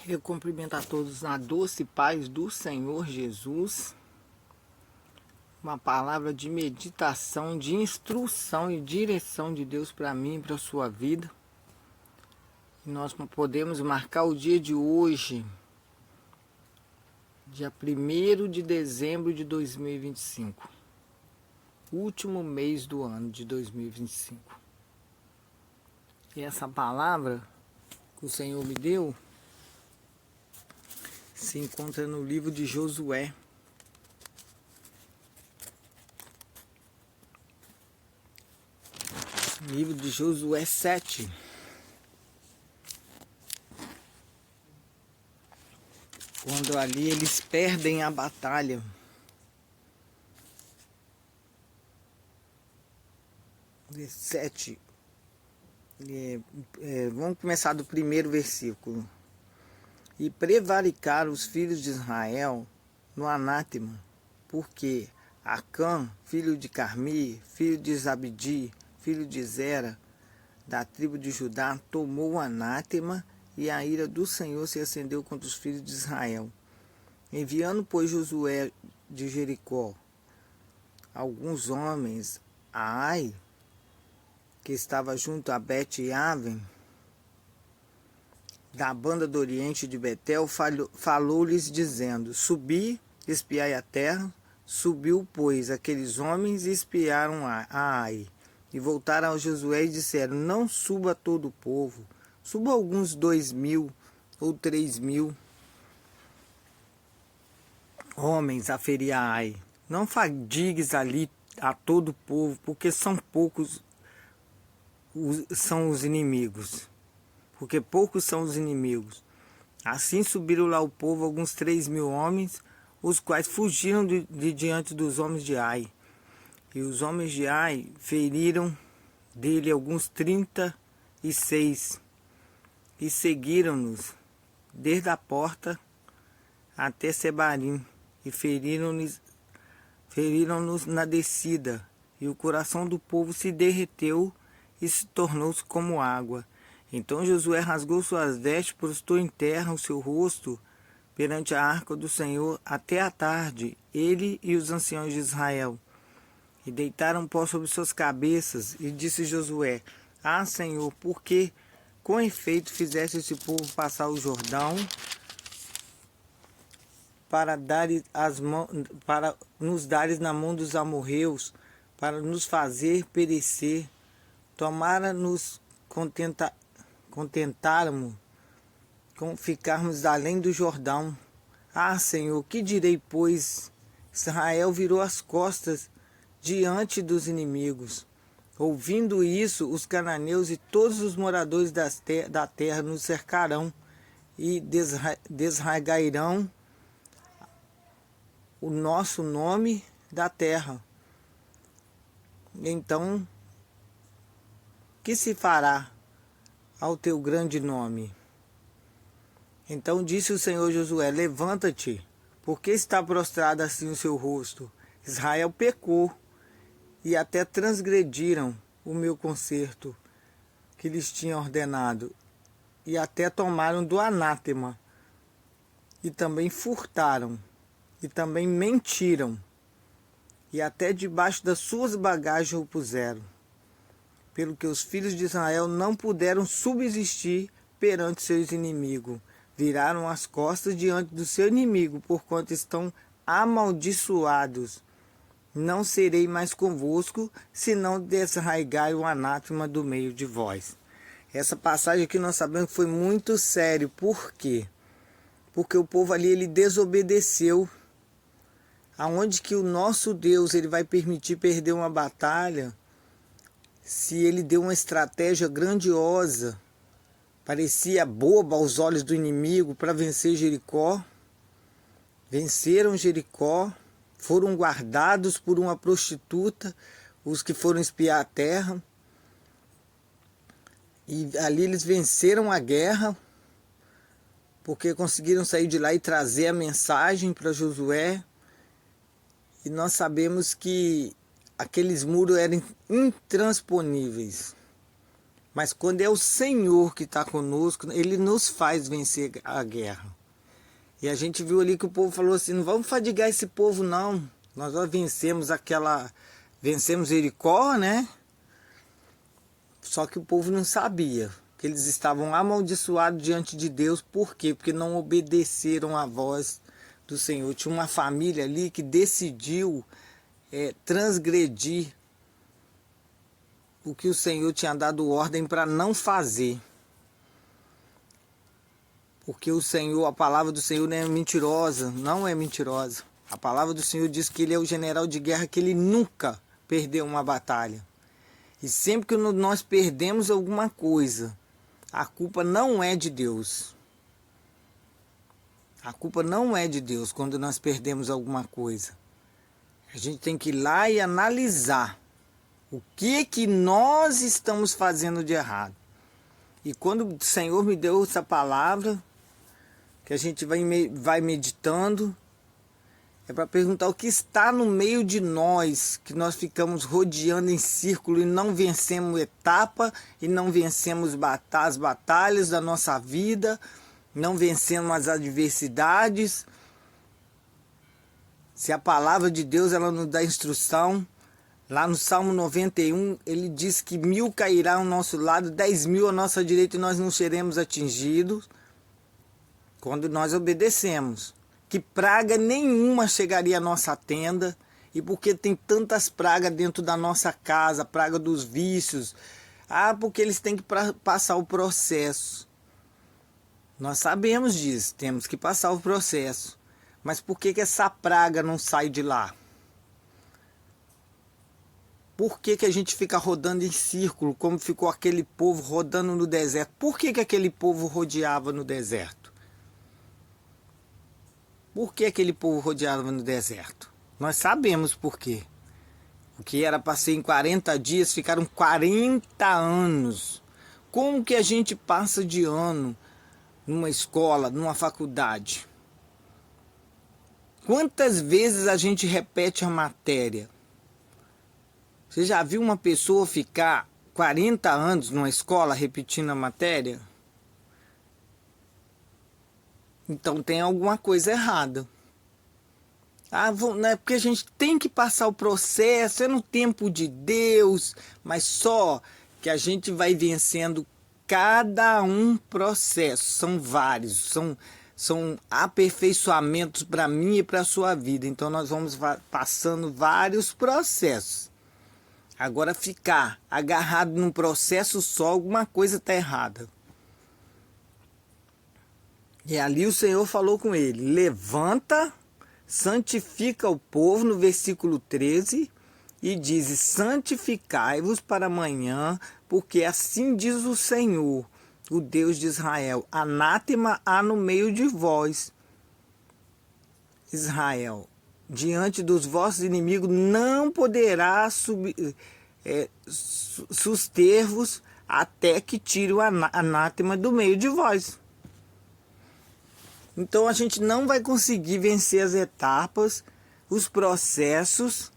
Eu cumprimento a todos na doce paz do Senhor Jesus. Uma palavra de meditação, de instrução e direção de Deus para mim e para a sua vida. E nós podemos marcar o dia de hoje, dia 1º de dezembro de 2025. Último mês do ano de 2025. E essa palavra que o Senhor me deu se encontra no livro de Josué. Livro de Josué 7. Quando ali eles perdem a batalha. Versículo 7. Vamos começar do primeiro versículo. E prevaricaram os filhos de Israel no anátema, porque Acã, filho de Carmi, filho de Zabdi, filho de Zera, da tribo de Judá, tomou o anátema, e a ira do Senhor se acendeu contra os filhos de Israel. Enviando, pois, Josué de Jericó alguns homens a Ai, que estava junto a Bet-Aven, da banda do oriente de Betel, falou-lhes dizendo: Subi, espiai a terra. Subiu, pois, aqueles homens e espiaram a Ai. E voltaram a Josué e disseram: Não suba todo o povo, suba alguns 2.000 ou 3.000 homens a ferir a Ai. Não fadigues ali a todo o povo, porque são poucos são os inimigos. Porque poucos são os inimigos. Assim subiram lá o povo, alguns 3.000 homens, os quais fugiram de diante dos homens de Ai. E os homens de Ai feriram dele alguns 36, e seguiram-nos desde a porta até Sebarim, e feriram-nos na descida, e o coração do povo se derreteu e se tornou-se como água. Então Josué rasgou suas vestes, prostrou em terra o seu rosto perante a arca do Senhor até a tarde, ele e os anciãos de Israel. E deitaram pó sobre suas cabeças, e disse Josué: Ah, Senhor, por que com efeito fizeste esse povo passar o Jordão para nos dares na mão dos amorreus, para nos fazer perecer? Tomara-nos contentáramos com ficarmos além do Jordão. Ah, Senhor, que direi, pois? Israel virou as costas diante dos inimigos. Ouvindo isso, os cananeus e todos os moradores da terra nos cercarão e desarraigarão o nosso nome da terra. Então, que se fará ao teu grande nome? Então disse o Senhor Josué: Levanta-te, porque está prostrado assim o seu rosto? Israel pecou e até transgrediram o meu concerto que lhes tinha ordenado, e até tomaram do anátema, e também furtaram, e também mentiram, e até debaixo das suas bagagens o puseram, pelo que os filhos de Israel não puderam subsistir perante seus inimigos. Viraram as costas diante do seu inimigo, porquanto estão amaldiçoados. Não serei mais convosco, se não desarraigar o anátema do meio de vós. Essa passagem aqui nós sabemos que foi muito sério. Por quê? Porque o povo ali, ele desobedeceu. Aonde que o nosso Deus, ele vai permitir perder uma batalha, se ele deu uma estratégia grandiosa, parecia boba aos olhos do inimigo, para vencer Jericó? Venceram Jericó, foram guardados por uma prostituta, os que foram espiar a terra, e ali eles venceram a guerra, porque conseguiram sair de lá e trazer a mensagem para Josué. E nós sabemos que aqueles muros eram intransponíveis. Mas quando é o Senhor que está conosco, Ele nos faz vencer a guerra. E a gente viu ali que o povo falou assim, não vamos fadigar esse povo não. Nós já vencemos Jericó, né? Só que o povo não sabia que eles estavam amaldiçoados diante de Deus. Por quê? Porque não obedeceram à voz do Senhor. Tinha uma família ali que decidiu transgredir o que o Senhor tinha dado ordem para não fazer. Porque o Senhor, a palavra do Senhor não é mentirosa, não é mentirosa. A palavra do Senhor diz que Ele é o general de guerra, que Ele nunca perdeu uma batalha. E sempre que nós perdemos alguma coisa, a culpa não é de Deus. A culpa não é de Deus quando nós perdemos alguma coisa. A gente tem que ir lá e analisar o que nós estamos fazendo de errado. E quando o Senhor me deu essa palavra, que a gente vai meditando, é para perguntar o que está no meio de nós, que nós ficamos rodeando em círculo e não vencemos etapa, e não vencemos as batalhas da nossa vida, não vencemos as adversidades. Se a palavra de Deus ela nos dá instrução, lá no Salmo 91, ele diz que 1000 cairá ao nosso lado, 10.000 à nossa direita e nós não seremos atingidos quando nós obedecemos. Que praga nenhuma chegaria à nossa tenda, e porque tem tantas pragas dentro da nossa casa, praga dos vícios, porque eles têm que passar o processo. Nós sabemos disso, temos que passar o processo, mas por que essa praga não sai de lá? Por que a gente fica rodando em círculo, como ficou aquele povo rodando no deserto? Por que aquele povo rodeava no deserto? Por que aquele povo rodeava no deserto? Nós sabemos por quê. O que era para ser em 40 dias, ficaram 40 anos. Como que a gente passa de ano numa escola, numa faculdade? Quantas vezes a gente repete a matéria? Você já viu uma pessoa ficar 40 anos numa escola repetindo a matéria? Então tem alguma coisa errada. Não é porque a gente tem que passar o processo, é no tempo de Deus, mas só que a gente vai vencendo cada um processo. São vários, são aperfeiçoamentos para mim e para a sua vida. Então nós vamos passando vários processos. Agora ficar agarrado num processo só, alguma coisa está errada. E ali o Senhor falou com ele, levanta, santifica o povo, no versículo 13, e diz, santificai-vos para amanhã, porque assim diz o Senhor, o Deus de Israel, anátema há no meio de vós, Israel, diante dos vossos inimigos não poderá suster-vos até que tire o anátema do meio de vós. Então a gente não vai conseguir vencer as etapas, os processos,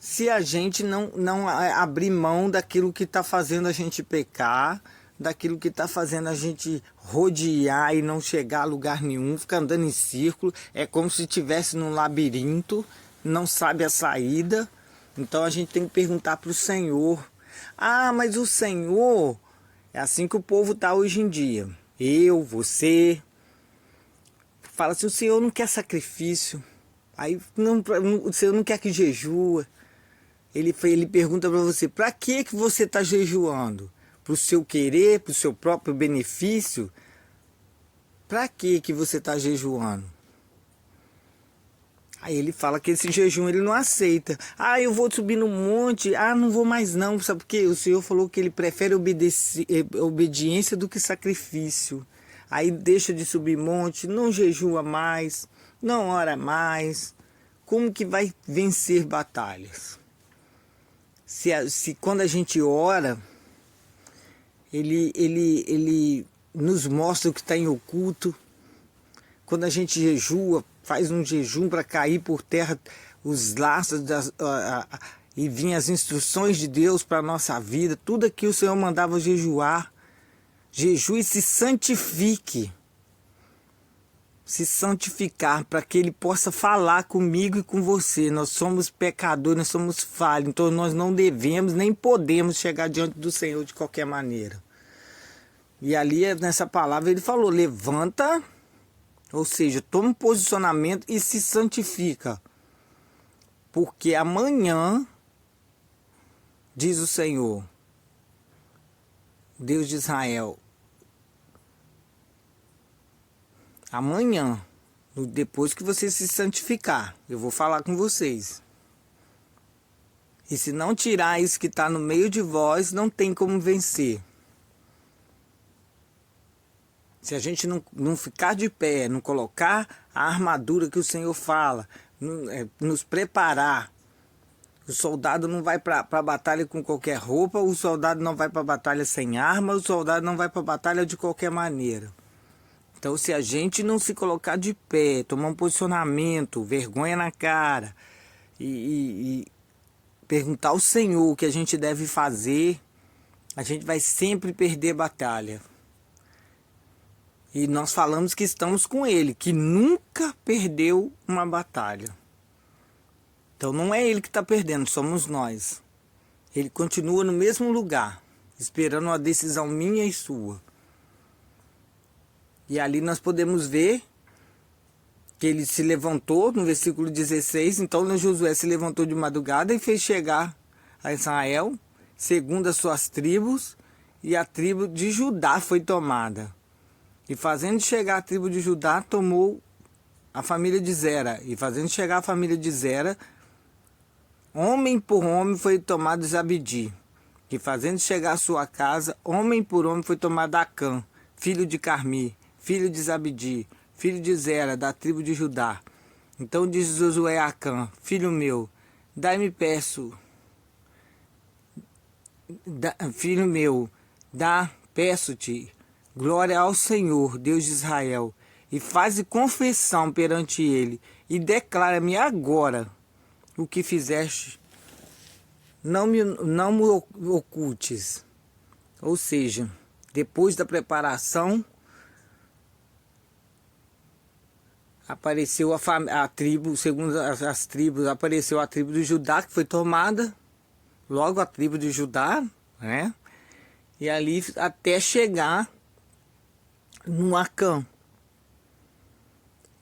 se a gente não abrir mão daquilo que está fazendo a gente pecar, daquilo que está fazendo a gente rodear e não chegar a lugar nenhum, ficar andando em círculo. É como se estivesse num labirinto, não sabe a saída. Então a gente tem que perguntar para o Senhor. Mas o Senhor, é assim que o povo está hoje em dia. Eu, você... Fala assim, o Senhor não quer sacrifício, aí o Senhor não quer que jejua. Ele pergunta para você, para que você está jejuando? Para o seu querer, para o seu próprio benefício? Para que você está jejuando? Aí ele fala que esse jejum ele não aceita. Eu vou subir no monte, não vou mais não. Sabe por quê? O Senhor falou que ele prefere obediência do que sacrifício. Aí deixa de subir monte, não jejua mais, não ora mais. Como que vai vencer batalhas? Se quando a gente ora, ele nos mostra o que está em oculto. Quando a gente jejua, faz um jejum para cair por terra os laços e vinham as instruções de Deus para a nossa vida, tudo aqui o Senhor mandava jejuar. Jejue e se santifique. Se santificar para que Ele possa falar comigo e com você. Nós somos pecadores, nós somos falhos, então nós não devemos nem podemos chegar diante do Senhor de qualquer maneira. E ali nessa palavra ele falou, levanta, ou seja, toma um posicionamento e se santifica. Porque amanhã, diz o Senhor, Deus de Israel, amanhã, depois que você se santificar, eu vou falar com vocês. E se não tirar isso que está no meio de vós, não tem como vencer. Se a gente não ficar de pé, não colocar a armadura que o Senhor fala, nos preparar. O soldado não vai para a batalha com qualquer roupa, o soldado não vai para a batalha sem arma, o soldado não vai para a batalha de qualquer maneira. Então, se a gente não se colocar de pé, tomar um posicionamento, vergonha na cara e perguntar ao Senhor o que a gente deve fazer, a gente vai sempre perder batalha. E nós falamos que estamos com Ele, que nunca perdeu uma batalha. Então não é Ele que está perdendo, somos nós. Ele continua no mesmo lugar, esperando uma decisão minha e sua. E ali nós podemos ver que ele se levantou, no versículo 16, então Josué se levantou de madrugada e fez chegar a Israel, segundo as suas tribos, e a tribo de Judá foi tomada. E fazendo chegar a tribo de Judá, tomou a família de Zera. E fazendo chegar a família de Zera, homem por homem foi tomado Zabdi. E fazendo chegar a sua casa, homem por homem foi tomado Acã, filho de Carmi, filho de Zabdi, filho de Zera, da tribo de Judá. Então disse Josué a Acã, filho meu, dai-me peço, filho meu, peço-te, glória ao Senhor, Deus de Israel, e faze confissão perante ele, e declara-me agora o que fizeste, não me ocultes. Ou seja, depois da preparação, apareceu a tribo, segundo as tribos, apareceu a tribo de Judá, que foi tomada, logo a tribo de Judá, né? E ali até chegar no Acã.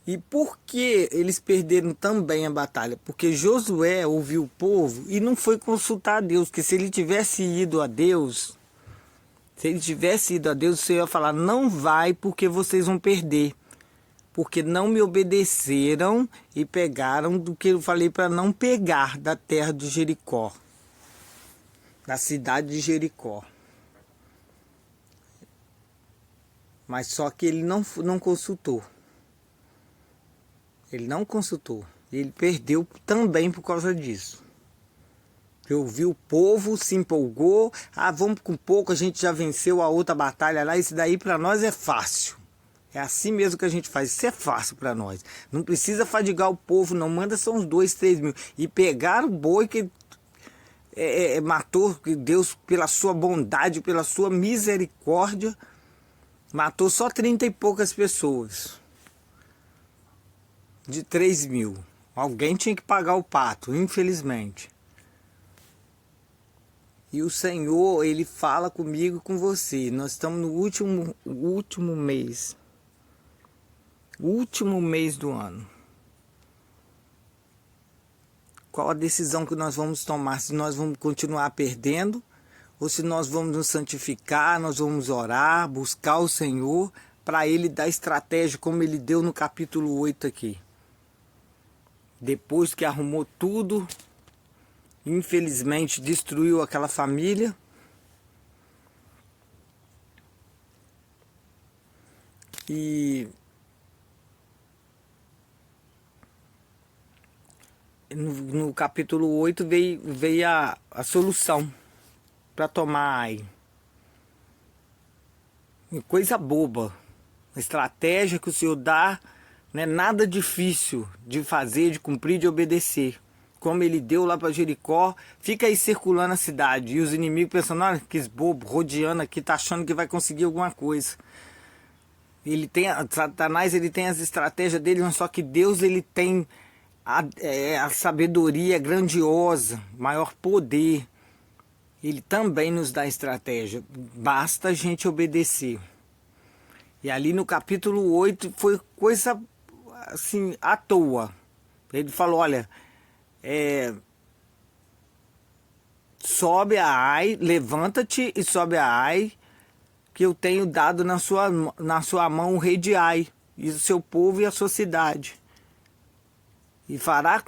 E por que eles perderam também a batalha? Porque Josué ouviu o povo e não foi consultar a Deus, porque se ele tivesse ido a Deus, o Senhor ia falar, não vai porque vocês vão perder. Porque não me obedeceram e pegaram do que eu falei para não pegar da terra de Jericó, da cidade de Jericó. Mas só que ele não consultou. Ele não consultou. Ele perdeu também por causa disso. Eu vi o povo, se empolgou. Ah, vamos com pouco, a gente já venceu a outra batalha lá. Isso daí para nós é fácil. É assim mesmo que a gente faz. Isso é fácil para nós. Não precisa fadigar o povo, não. Manda só uns 2, 3 mil. E pegar o boi que matou, que Deus, pela sua bondade, pela sua misericórdia, matou só 30 e poucas pessoas. De 3 mil. Alguém tinha que pagar o pato, infelizmente. E o Senhor, Ele fala comigo e com você. Nós estamos no último mês. Último mês do ano. Qual a decisão que nós vamos tomar? Se nós vamos continuar perdendo, ou se nós vamos nos santificar, nós vamos orar, buscar o Senhor, para Ele dar estratégia, como Ele deu no capítulo 8 aqui. Depois que arrumou tudo, infelizmente destruiu aquela família. E no capítulo 8 veio a solução para tomar aí. Coisa boba. A estratégia que o Senhor dá não é nada difícil de fazer, de cumprir, de obedecer. como ele deu lá para Jericó, fica aí circulando a cidade. E os inimigos pensando, olha que bobo, rodeando aqui, tá achando que vai conseguir alguma coisa. Satanás ele tem as estratégias dele, mas só que Deus ele tem a sabedoria grandiosa, maior poder. Ele também nos dá estratégia, basta a gente obedecer. E ali no capítulo 8 foi coisa assim, à toa. Ele falou, olha, sobe a Ai, levanta-te e sobe a Ai, que eu tenho dado na sua mão o rei de Ai, e o seu povo e a sua cidade. E fará,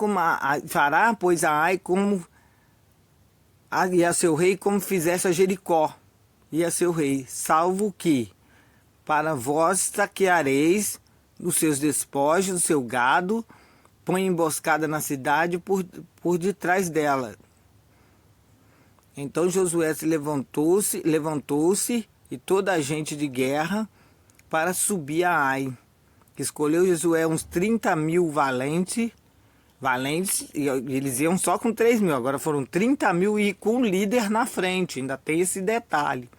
pois, a Ai como e a seu rei como fizesse a Jericó e a seu rei, salvo que para vós saqueareis os seus despojos, o seu gado, põe emboscada na cidade por detrás dela. Então Josué se levantou-se e toda a gente de guerra para subir a Ai. Escolheu Josué uns 30.000 valentes, e eles iam só com 3.000, agora foram 30.000 e com o líder na frente, ainda tem esse detalhe.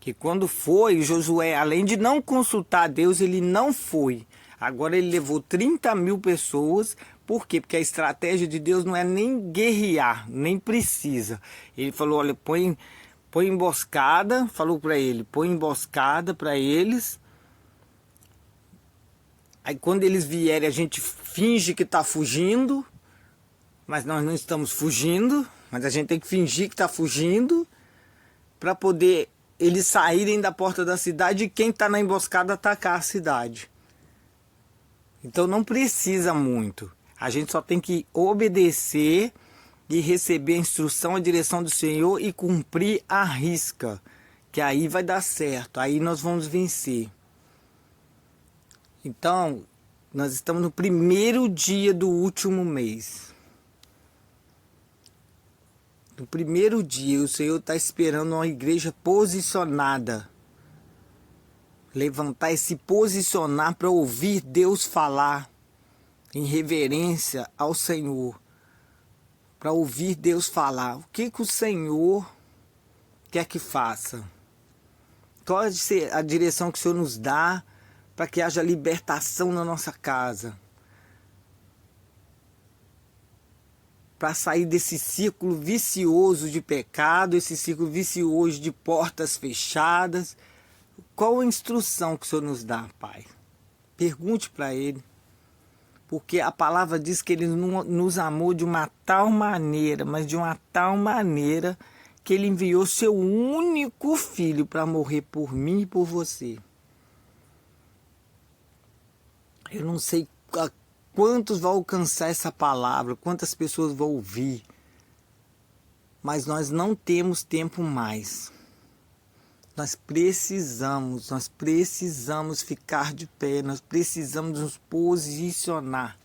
Que quando foi, Josué, além de não consultar Deus, ele não foi. Agora ele levou 30.000 pessoas. Por quê? Porque a estratégia de Deus não é nem guerrear, nem precisa. Ele falou, olha, põe emboscada, falou para ele, põe emboscada para eles. Aí quando eles vierem, a gente finge que está fugindo, mas nós não estamos fugindo, mas a gente tem que fingir que está fugindo, para poder eles saírem da porta da cidade e quem está na emboscada atacar a cidade. Então não precisa muito. A gente só tem que obedecer e receber a instrução, a direção do Senhor e cumprir a risca. Que aí vai dar certo, aí nós vamos vencer. Então, nós estamos no primeiro dia do último mês. No primeiro dia, o Senhor está esperando uma igreja posicionada. Levantar e se posicionar para ouvir Deus falar em reverência ao Senhor. Para ouvir Deus falar. O que o Senhor quer que faça? Qual é a direção que o Senhor nos dá para que haja libertação na nossa casa? Para sair desse círculo vicioso de pecado, esse círculo vicioso de portas fechadas. Qual a instrução que o Senhor nos dá, Pai? Pergunte para Ele. Porque a palavra diz que Ele nos amou de uma tal maneira, mas de uma tal maneira, que Ele enviou seu único Filho para morrer por mim e por você. Eu não sei quantos vão alcançar essa palavra, quantas pessoas vão ouvir. Mas nós não temos tempo mais. Nós precisamos ficar de pé, nós precisamos nos posicionar.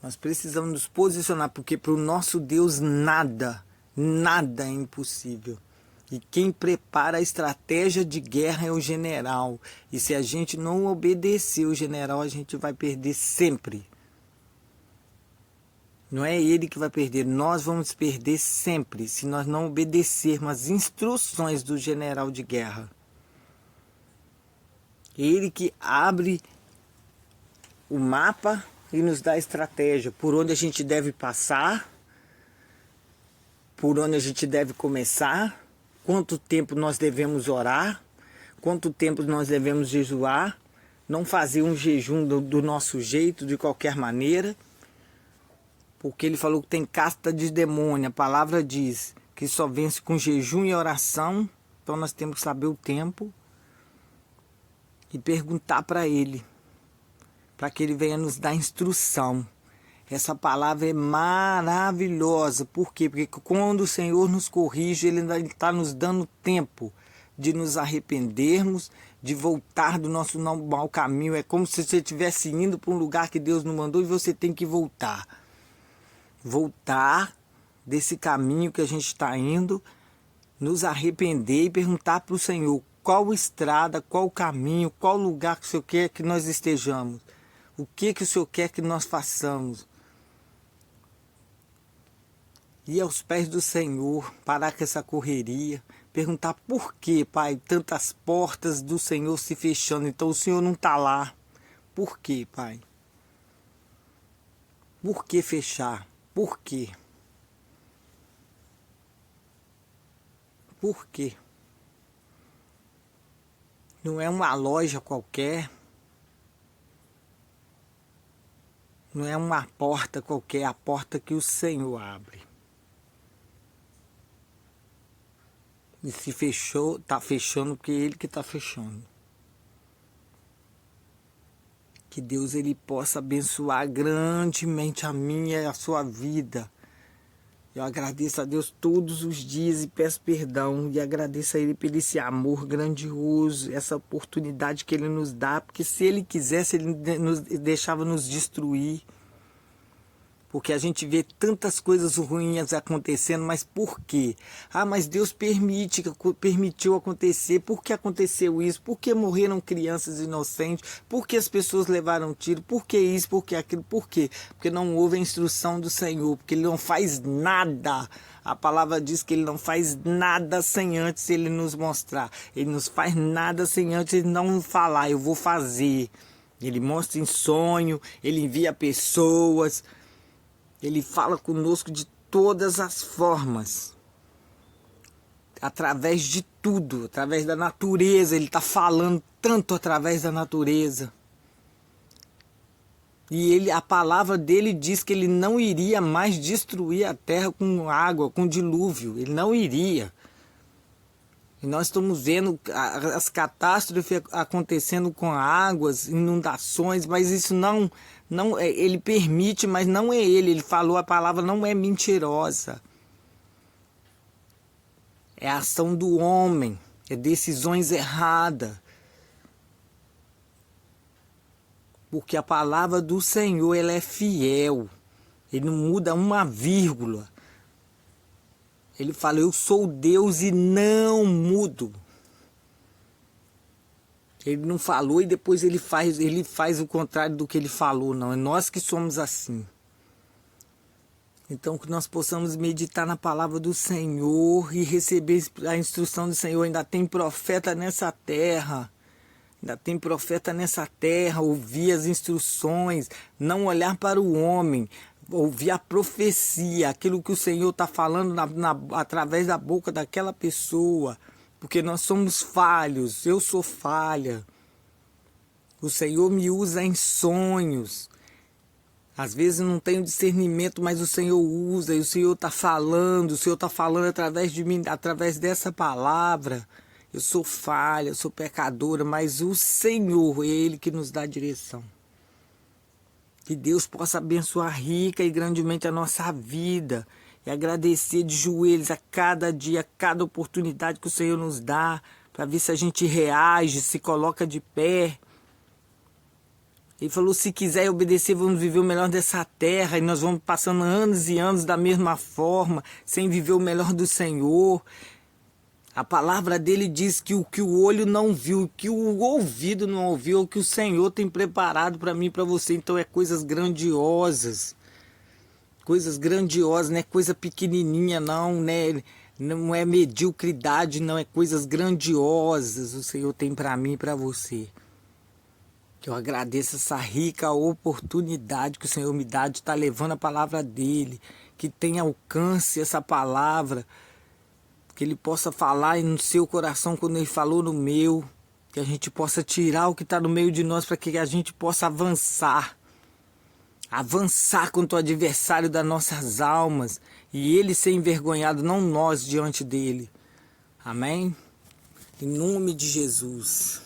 Nós precisamos nos posicionar, porque para o nosso Deus nada é impossível. E quem prepara a estratégia de guerra é o general. E se a gente não obedecer o general, a gente vai perder sempre. Não é ele que vai perder, nós vamos perder sempre se nós não obedecermos as instruções do general de guerra. Ele que abre o mapa e nos dá a estratégia por onde a gente deve passar, por onde a gente deve começar, quanto tempo nós devemos orar, quanto tempo nós devemos jejuar, não fazer um jejum do nosso jeito, de qualquer maneira. Porque ele falou que tem casta de demônio. A palavra diz que só vence com jejum e oração. Então nós temos que saber o tempo e perguntar para ele, para que ele venha nos dar instrução. Essa palavra é maravilhosa. Por quê? Porque quando o Senhor nos corrige, Ele está nos dando tempo de nos arrependermos, de voltar do nosso mau caminho. É como se você estivesse indo para um lugar que Deus não mandou e você tem que voltar. Voltar desse caminho que a gente está indo, nos arrepender e perguntar para o Senhor qual estrada, qual caminho, qual lugar que o Senhor quer que nós estejamos. O que o Senhor quer que nós façamos. Ir aos pés do Senhor, parar com essa correria, perguntar por que, Pai, tantas portas do Senhor se fechando, então o Senhor não está lá. Por que, Pai? Por que fechar? Por quê? Por quê? Não é uma loja qualquer, não é uma porta qualquer, é a porta que o Senhor abre. E se fechou, está fechando porque é Ele que está fechando. Que Deus ele possa abençoar grandemente a minha e a sua vida. Eu agradeço a Deus todos os dias e peço perdão. E agradeço a Ele por esse amor grandioso, essa oportunidade que Ele nos dá. Porque se Ele quisesse, Ele nos deixava nos destruir. Porque a gente vê tantas coisas ruins acontecendo, mas por quê? Ah, mas Deus permitiu acontecer. Por que aconteceu isso? Por que morreram crianças inocentes? Por que as pessoas levaram tiro? Por que isso? Por que aquilo? Por quê? Porque não houve a instrução do Senhor, porque Ele não faz nada. A palavra diz que Ele não faz nada sem antes Ele nos mostrar. Ele não faz nada sem antes Ele não falar, eu vou fazer. Ele mostra em sonho, Ele envia pessoas. Ele fala conosco de todas as formas, através de tudo, através da natureza. Ele está falando tanto através da natureza. E a palavra dele diz que ele não iria mais destruir a terra com água, com dilúvio. Ele não iria. E nós estamos vendo as catástrofes acontecendo com águas, inundações, mas isso não ele permite, mas não é ele. Ele falou, a palavra não é mentirosa. É a ação do homem, é decisões erradas. Porque a palavra do Senhor, ela é fiel. Ele não muda uma vírgula. Ele fala, eu sou Deus e não mudo. Ele não falou e depois ele faz o contrário do que ele falou, não. É nós que somos assim. Então que nós possamos meditar na palavra do Senhor e receber a instrução do Senhor. Ainda tem profeta nessa terra. Ainda tem profeta nessa terra. Ouvir as instruções, não olhar para o homem. Ouvir a profecia, aquilo que o Senhor está falando através da boca daquela pessoa, porque nós somos falhos, eu sou falha. O Senhor me usa em sonhos. Às vezes não tenho discernimento, mas o Senhor usa, e o Senhor está falando através de mim, através dessa palavra. Eu sou falha, eu sou pecadora, mas o Senhor é Ele que nos dá a direção. Que Deus possa abençoar rica e grandemente a nossa vida. E agradecer de joelhos a cada dia, a cada oportunidade que o Senhor nos dá. Para ver se a gente reage, se coloca de pé. Ele falou, se quiser obedecer, vamos viver o melhor dessa terra. E nós vamos passando anos e anos da mesma forma, sem viver o melhor do Senhor. A palavra dele diz que o olho não viu, que o ouvido não ouviu, o que o Senhor tem preparado para mim e para você. Então é coisas grandiosas. Coisas grandiosas, não é coisa pequenininha não, né? Não é mediocridade, não, é coisas grandiosas o Senhor tem para mim e para você. Eu agradeço essa rica oportunidade que o Senhor me dá de estar levando a palavra dele, que tenha alcance essa palavra, que ele possa falar no seu coração quando ele falou no meu, que a gente possa tirar o que está no meio de nós para que a gente possa avançar contra o adversário das nossas almas e ele ser envergonhado, não nós diante dele. Amém? Em nome de Jesus.